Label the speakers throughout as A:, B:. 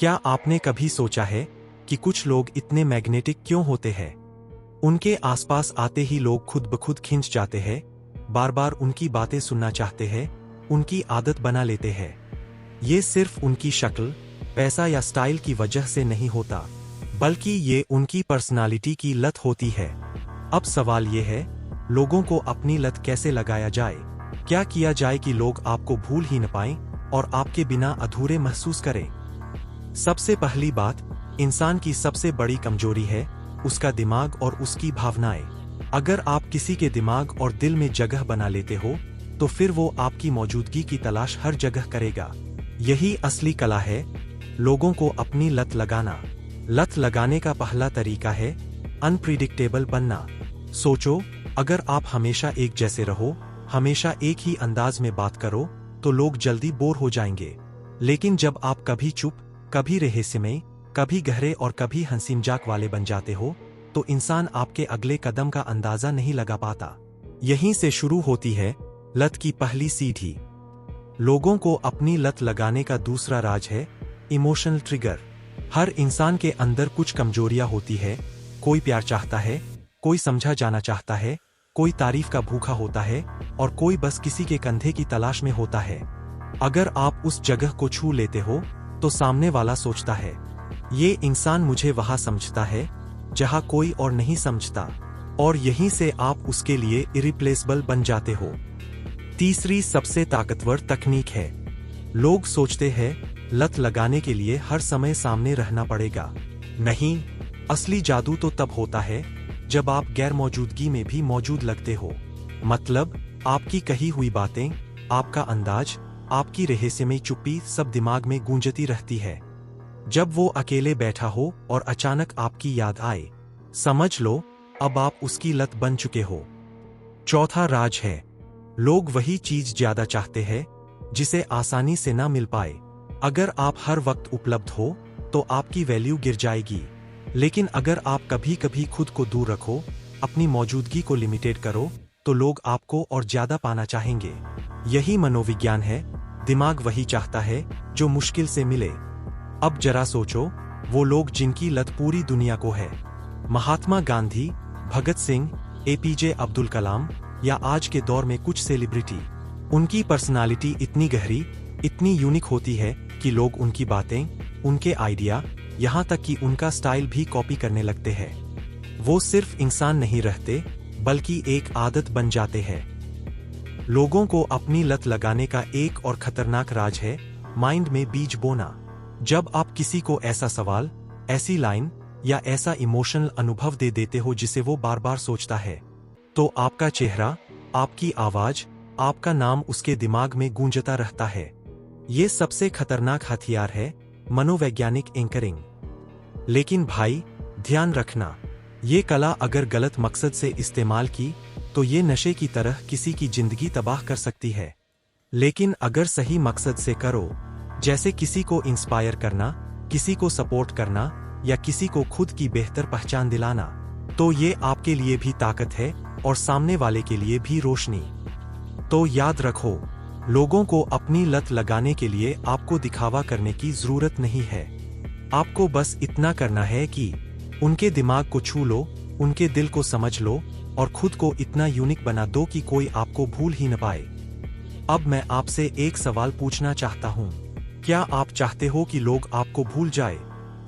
A: क्या आपने कभी सोचा है कि कुछ लोग इतने मैग्नेटिक क्यों होते हैं? उनके आसपास आते ही लोग खुद ब खुद खिंच जाते हैं, बार बार उनकी बातें सुनना चाहते हैं, उनकी आदत बना लेते हैं। ये सिर्फ उनकी शक्ल, पैसा या स्टाइल की वजह से नहीं होता, बल्कि ये उनकी पर्सनालिटी की लत होती है। अब सवाल ये है, लोगों को अपनी लत कैसे लगाया जाए? क्या किया जाए कि लोग आपको भूल ही न पाएं और आपके बिना अधूरे महसूस करें? सबसे पहली बात, इंसान की सबसे बड़ी कमजोरी है उसका दिमाग और उसकी भावनाएं। अगर आप किसी के दिमाग और दिल में जगह बना लेते हो, तो फिर वो आपकी मौजूदगी की तलाश हर जगह करेगा। यही असली कला है, लोगों को अपनी लत लगाना। लत लगाने का पहला तरीका है अनप्रिडिक्टेबल बनना। सोचो, अगर आप हमेशा एक जैसे रहो, हमेशा एक ही अंदाज में बात करो, तो लोग जल्दी बोर हो जाएंगे। लेकिन जब आप कभी चुप, कभी रहस्यमय, कभी गहरे और कभी हंसी मजाक वाले बन जाते हो, तो इंसान आपके अगले कदम का अंदाजा नहीं लगा पाता। यहीं से शुरू होती है लत की पहली सीढ़ी। लोगों को अपनी लत लगाने का दूसरा राज है इमोशनल ट्रिगर। हर इंसान के अंदर कुछ कमजोरियां होती है। कोई प्यार चाहता है, कोई समझा जाना चाहता है, कोई तारीफ का भूखा होता है और कोई बस किसी के कंधे की तलाश में होता है। अगर आप उस जगह को छू लेते हो, तो सामने वाला सोचता है, ये इंसान मुझे वहां समझता है जहां कोई और नहीं समझता, और यहीं से आप उसके लिए इरिप्लेसेबल बन जाते हो। तीसरी सबसे ताकतवर तकनीक है, लोग सोचते हैं लत लगाने के लिए हर समय सामने रहना पड़ेगा। नहीं, असली जादू तो तब होता है जब आप गैर मौजूदगी में भी मौजूद लगते हो। मतलब, आपकी कही हुई बातें, आपका अंदाज, आपकी रहस्यमयी चुप्पी सब दिमाग में गूंजती रहती है। जब वो अकेले बैठा हो और अचानक आपकी याद आए, समझ लो अब आप उसकी लत बन चुके हो। चौथा राज है, लोग वही चीज ज्यादा चाहते हैं जिसे आसानी से ना मिल पाए। अगर आप हर वक्त उपलब्ध हो, तो आपकी वैल्यू गिर जाएगी। लेकिन अगर आप कभी कभी खुद को दूर रखो, अपनी मौजूदगी को लिमिटेड करो, तो लोग आपको और ज्यादा पाना चाहेंगे। यही मनोविज्ञान है, दिमाग वही चाहता है जो मुश्किल से मिले। अब जरा सोचो, वो लोग जिनकी लत पूरी दुनिया को है, महात्मा गांधी, भगत सिंह, एपीजे अब्दुल कलाम, या आज के दौर में कुछ सेलिब्रिटी, उनकी पर्सनालिटी इतनी गहरी, इतनी यूनिक होती है कि लोग उनकी बातें, उनके आइडिया, यहाँ तक कि उनका स्टाइल भी कॉपी करने लगते हैं। वो सिर्फ इंसान नहीं रहते, बल्कि एक आदत बन जाते हैं। लोगों को अपनी लत लगाने का एक और खतरनाक राज है माइंड में बीज बोना। जब आप किसी को ऐसा सवाल, ऐसी लाइन या ऐसा इमोशनल अनुभव दे देते हो जिसे वो बार बार सोचता है, तो आपका चेहरा, आपकी आवाज, आपका नाम उसके दिमाग में गूंजता रहता है। ये सबसे खतरनाक हथियार है मनोवैज्ञानिक एंकरिंग। लेकिन भाई, ध्यान रखना, ये कला अगर गलत मकसद से इस्तेमाल की, तो ये नशे की तरह किसी की जिंदगी तबाह कर सकती है। लेकिन अगर सही मकसद से करो, जैसे किसी को इंस्पायर करना, किसी को सपोर्ट करना, या किसी को खुद की बेहतर पहचान दिलाना, तो ये आपके लिए भी ताकत है और सामने वाले के लिए भी रोशनी। तो याद रखो, लोगों को अपनी लत लगाने के लिए आपको दिखावा करने की जरूरत नहीं है। आपको बस इतना करना है कि उनके दिमाग को छू लो, उनके दिल को समझ लो और खुद को इतना यूनिक बना दो कि कोई आपको भूल ही न पाए। अब मैं आपसे एक सवाल पूछना चाहता हूँ, क्या आप चाहते हो कि लोग आपको भूल जाए,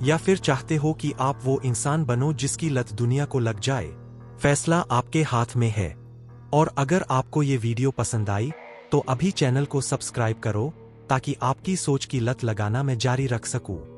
A: या फिर चाहते हो कि आप वो इंसान बनो जिसकी लत दुनिया को लग जाए? फैसला आपके हाथ में है। और अगर आपको ये वीडियो पसंद आई, तो अभी चैनल को सब्सक्राइब करो, ताकि आपकी सोच की लत लगाना मैं जारी रख सकूं।